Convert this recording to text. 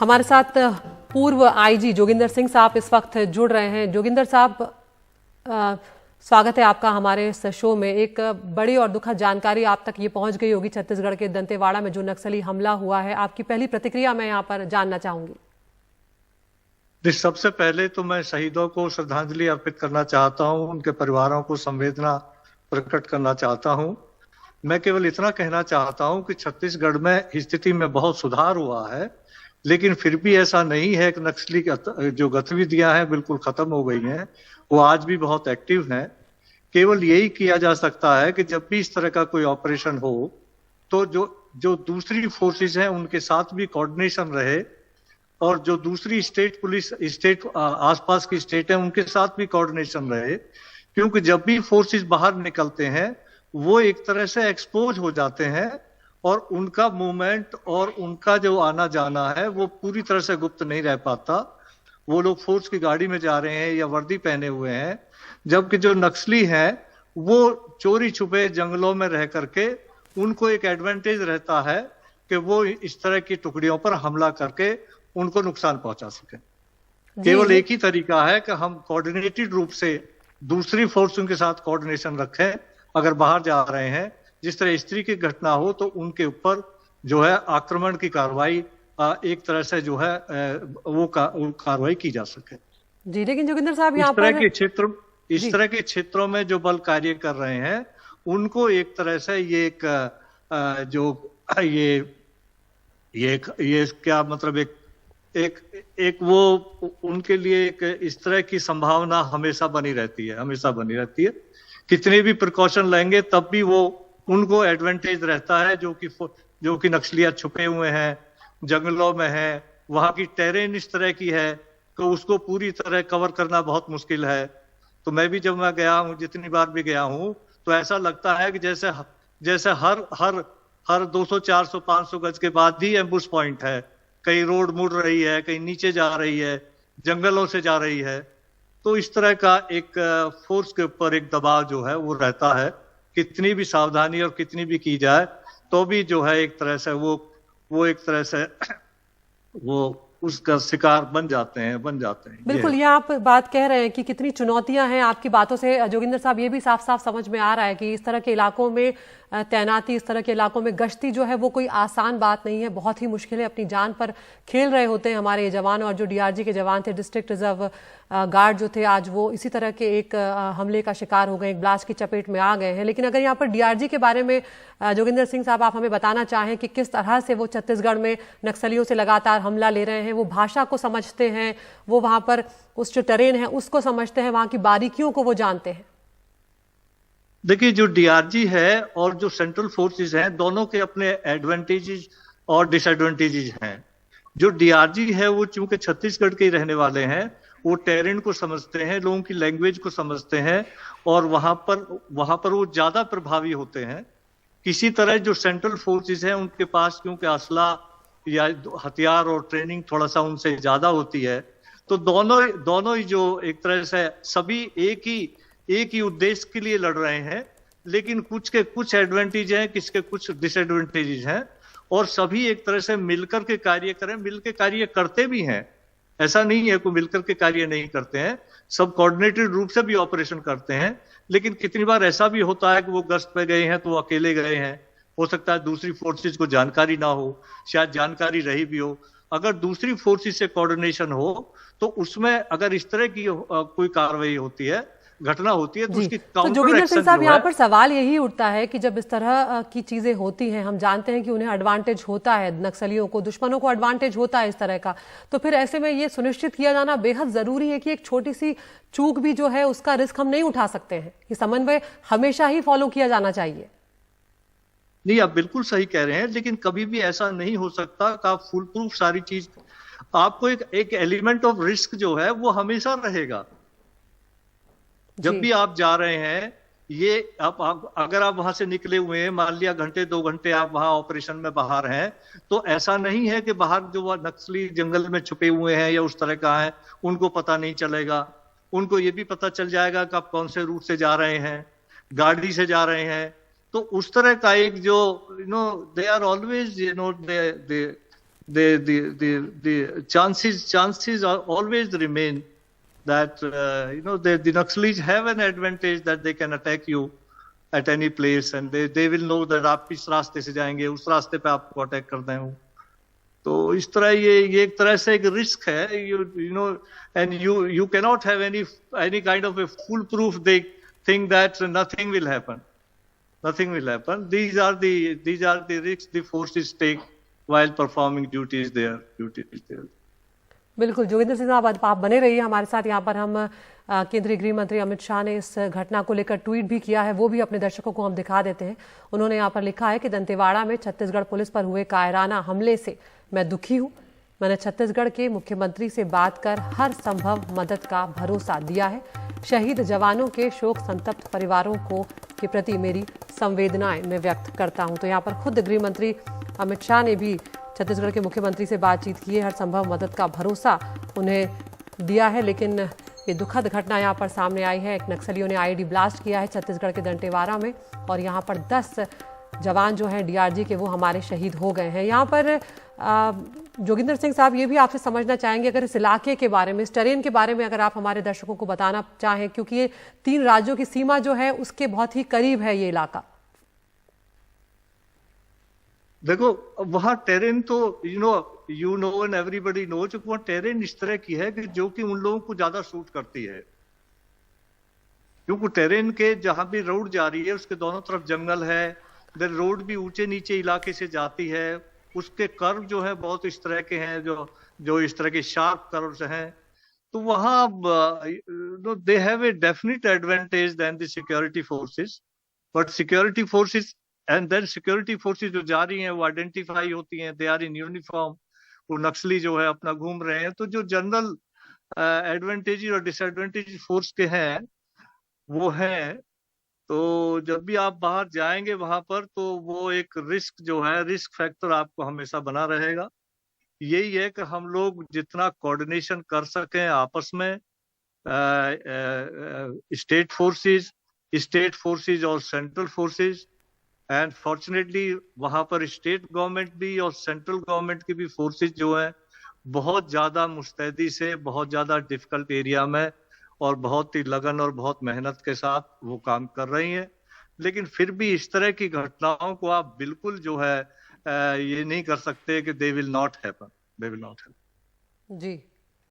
हमारे साथ पूर्व आईजी जोगिंदर सिंह साहब इस वक्त जुड़ रहे हैं। जोगिंदर साहब, स्वागत है आपका हमारे इस शो में। एक बड़ी और दुखद जानकारी आप तक ये पहुंच गई होगी, छत्तीसगढ़ के दंतेवाड़ा में जो नक्सली हमला हुआ है। आपकी पहली प्रतिक्रिया मैं यहाँ पर जानना चाहूंगी। सबसे पहले तो मैं शहीदों को श्रद्धांजलि अर्पित करना चाहता हूँ, उनके परिवारों को संवेदना प्रकट करना चाहता हूँ। मैं केवल इतना कहना चाहता हूँ कि छत्तीसगढ़ में स्थिति में बहुत सुधार हुआ है, लेकिन फिर भी ऐसा नहीं है कि नक्सली जो गतिविधियां हैं बिल्कुल खत्म हो गई हैं। वो आज भी बहुत एक्टिव हैं। केवल यही किया जा सकता है कि जब भी इस तरह का कोई ऑपरेशन हो तो जो दूसरी फोर्सेस हैं उनके साथ भी कोऑर्डिनेशन रहे, और जो दूसरी स्टेट पुलिस, स्टेट आसपास की स्टेट है, उनके साथ भी कोऑर्डिनेशन रहे। क्योंकि जब भी फोर्सेस बाहर निकलते हैं वो एक तरह से एक्सपोज हो जाते हैं और उनका मूवमेंट और उनका जो आना जाना है वो पूरी तरह से गुप्त नहीं रह पाता। वो लोग फोर्स की गाड़ी में जा रहे हैं या वर्दी पहने हुए हैं, जबकि जो नक्सली हैं वो चोरी छुपे जंगलों में रह करके उनको एक एडवांटेज रहता है कि वो इस तरह की टुकड़ियों पर हमला करके उनको नुकसान पहुंचा सके। केवल एक ही तरीका है कि हम कोऑर्डिनेटेड रूप से दूसरी फोर्सों के साथ कोऑर्डिनेशन रखें। अगर बाहर जा रहे हैं, जिस तरह स्त्री की घटना हो तो उनके ऊपर जो है आक्रमण की कार्रवाई एक तरह से जो है वो कार्रवाई की जा सके। जी, लेकिन जोगिंदर साहब यहाँ पर इस तरह के क्षेत्रों में जो बल कार्य कर रहे हैं उनको एक तरह से ये एक जो ये क्या मतलब एक वो उनके लिए एक इस तरह की संभावना हमेशा बनी रहती है। कितने भी प्रिकॉशन लेंगे तब भी वो उनको एडवांटेज रहता है, जो कि नक्सलियां छुपे हुए हैं, जंगलों में है, वहां की टेरेन इस तरह की है कि उसको पूरी तरह कवर करना बहुत मुश्किल है। तो मैं भी जब मैं गया हूँ, जितनी बार भी गया हूँ, तो ऐसा लगता है कि जैसे हर 200, 400, 500 गज के बाद ही एम्बुश पॉइंट है। कहीं रोड मुड़ रही है, कहीं नीचे जा रही है, जंगलों से जा रही है। तो इस तरह का एक फोर्स के ऊपर एक दबाव जो है वो रहता है। कितनी भी सावधानी और कितनी भी की जाए तो भी जो है एक तरह से वो एक तरह से वो उसका शिकार बन जाते हैं। बिल्कुल, ये आप बात कह रहे हैं कि कितनी चुनौतियां हैं। आपकी बातों से जोगिंदर साहब ये भी साफ साफ समझ में आ रहा है कि इस तरह के इलाकों में तैनाती, इस तरह के इलाकों में गश्ती जो है वो कोई आसान बात नहीं है, बहुत ही मुश्किल है। अपनी जान पर खेल रहे होते हैं हमारे ये जवान। और जो डीआरजी के जवान थे, डिस्ट्रिक्ट रिजर्व गार्ड जो थे, आज वो इसी तरह के एक हमले का शिकार हो गए, एक ब्लास्ट की चपेट में आ गए हैं। लेकिन अगर यहाँ पर डीआरजी के बारे में जोगिंदर सिंह साहब आप हमें बताना चाहें कि किस तरह से वो छत्तीसगढ़ में नक्सलियों से लगातार हमला ले रहे हैं, वो भाषा को समझते हैं, वो वहां पर उस जो टेरेन है उसको समझते हैं, वहां की बारीकियों को वो जानते हैं। देखिए, जो डीआरजी है और जो सेंट्रल फोर्सेस हैं, दोनों के अपने एडवांटेजेस और डिसएडवांटेजेस हैं। जो डीआरजी है वो चूंकि छत्तीसगढ़ के ही रहने वाले हैं, वो टेरेन को समझते हैं, लोगों की लैंग्वेज को समझते हैं, और वहां पर वो ज्यादा प्रभावी होते हैं। किसी तरह जो सेंट्रल फोर्सेस हैं उनके पास क्योंकि असला या हथियार और ट्रेनिंग थोड़ा सा उनसे ज्यादा होती है, तो दोनों ही जो एक तरह से सभी एक ही उद्देश्य के लिए लड़ रहे हैं। लेकिन कुछ के कुछ एडवांटेज हैं, किसके कुछ डिसएडवांटेजेस हैं, और सभी एक तरह से मिलकर के कार्य करें, मिलकर कार्य करते भी हैं। ऐसा नहीं है कोई मिलकर के कार्य नहीं करते हैं, सब कोऑर्डिनेटेड रूप से भी ऑपरेशन करते हैं। लेकिन कितनी बार ऐसा भी होता है कि वो गश्त पे गए हैं तो वो अकेले गए हैं, हो सकता है दूसरी फोर्सेस को जानकारी ना हो, शायद जानकारी रही भी हो। अगर दूसरी फोर्सेस से कोऑर्डिनेशन हो तो उसमें अगर इस तरह की कोई कार्रवाई होती है, घटना होती है, तो उसकी तो जोगिंदर सिंह साहब, यहाँ पर सवाल यही उठता है कि जब इस तरह की चीजें होती हैं, हम जानते हैं कि उन्हें एडवांटेज होता है, नक्सलियों को, दुश्मनों को एडवांटेज होता है इस तरह का, तो फिर ऐसे में ये सुनिश्चित किया जाना बेहद जरूरी है कि एक छोटी सी चूक भी जो है उसका रिस्क हम नहीं उठा सकते हैं। ये समन्वय हमेशा ही फॉलो किया जाना चाहिए। नहीं, आप बिल्कुल सही कह रहे हैं, लेकिन कभी भी ऐसा नहीं हो सकता कि आप फुल प्रूफ सारी चीज, आपको एक एलिमेंट ऑफ रिस्क जो है वो हमेशा रहेगा। जब भी आप जा रहे हैं, ये अगर आप वहां से निकले हुए हैं, मान लिया घंटे 2 घंटे आप वहां ऑपरेशन में बाहर हैं, तो ऐसा नहीं है कि बाहर जो वो नक्सली जंगल में छुपे हुए हैं या उस तरह का है उनको पता नहीं चलेगा। उनको ये भी पता चल जाएगा कि आप कौन से रूट से जा रहे हैं, गाड़ी से जा रहे हैं। तो उस तरह का एक जो they are always the chances are always remain that the Naxalis have an advantage that they can attack you at any place, and they will know that आप इस रास्ते से जाएंगे, उस रास्ते पे आपको अटैक कर दें वो। तो इस तरह ये एक तरह से एक रिस्क है, you know, and you cannot have any kind of a foolproof thing that nothing will happen. Nothing will happen. These are the risks the forces take while performing duties there. बिल्कुल जोगिंदर सिंह साहब, आप बने रहिए हमारे साथ। यहाँ पर हम केंद्रीय गृह मंत्री अमित शाह ने इस घटना को लेकर ट्वीट भी किया है, वो भी अपने दर्शकों को हम दिखा देते हैं। उन्होंने यहाँ पर लिखा है कि दंतेवाड़ा में छत्तीसगढ़ पुलिस पर हुए कायराना हमले से मैं दुखी हूँ। मैंने छत्तीसगढ़ के मुख्यमंत्री से बात कर हर संभव मदद का भरोसा दिया है। शहीद जवानों के शोक संतप्त परिवारों के प्रति मेरी संवेदनाएं मैं व्यक्त करता हूं। तो यहाँ पर खुद गृह मंत्री अमित शाह ने भी छत्तीसगढ़ के मुख्यमंत्री से बातचीत की है, हर संभव मदद का भरोसा उन्हें दिया है। लेकिन ये दुखद घटना यहाँ पर सामने आई है। एक नक्सलियों ने आईईडी ब्लास्ट किया है छत्तीसगढ़ के दंतेवाड़ा में, और यहाँ पर 10 जवान जो हैं डीआरजी के वो हमारे शहीद हो गए हैं। यहाँ पर जोगिंदर सिंह साहब, ये भी आपसे समझना चाहेंगे अगर इस इलाके के बारे में, इस टेरेन के बारे में अगर आप हमारे दर्शकों को बताना चाहें, क्योंकि ये 3 राज्यों की सीमा जो है उसके बहुत ही करीब है ये इलाका। देखो वहां टेरेन तो you know and everybody know, जो वहां टेरेन इस तरह की है कि जो कि उन लोगों को ज्यादा सूट करती है, क्योंकि टेरेन के जहां भी रोड जा रही है उसके दोनों तरफ जंगल है, देन रोड भी ऊंचे नीचे इलाके से जाती है, उसके कर्व जो है बहुत इस तरह के हैं, जो इस तरह के शार्प कर्व्स हैं। तो वहां they have a definite advantage then the security forces, but security forces and then security forces जो जा रही हैं वो आइडेंटिफाई होती हैं, दे आर इन यूनिफॉर्म। वो नक्सली जो है अपना घूम रहे हैं, तो जो जनरल एडवांटेज और डिसएडवांटेज फोर्स के हैं वो हैं। तो जब भी आप बाहर जाएंगे वहां पर, तो वो एक रिस्क जो है, रिस्क फैक्टर आपको हमेशा बना रहेगा। यही है कि हम लोग जितना कोऑर्डिनेशन कर सकें आपस में, स्टेट फोर्सेस और सेंट्रल फोर्सेस, एंड फॉर्चुनेटली वहां पर स्टेट गवर्नमेंट भी और सेंट्रल गवर्नमेंट की भी फोर्सेस जो है बहुत ज्यादा मुस्तैदी से, बहुत ज्यादा डिफिकल्ट एरिया में और बहुत ही लगन और बहुत मेहनत के साथ वो काम कर रही हैं। लेकिन फिर भी इस तरह की घटनाओं को आप बिल्कुल जो है ये नहीं कर सकते कि they will not happen. Ji.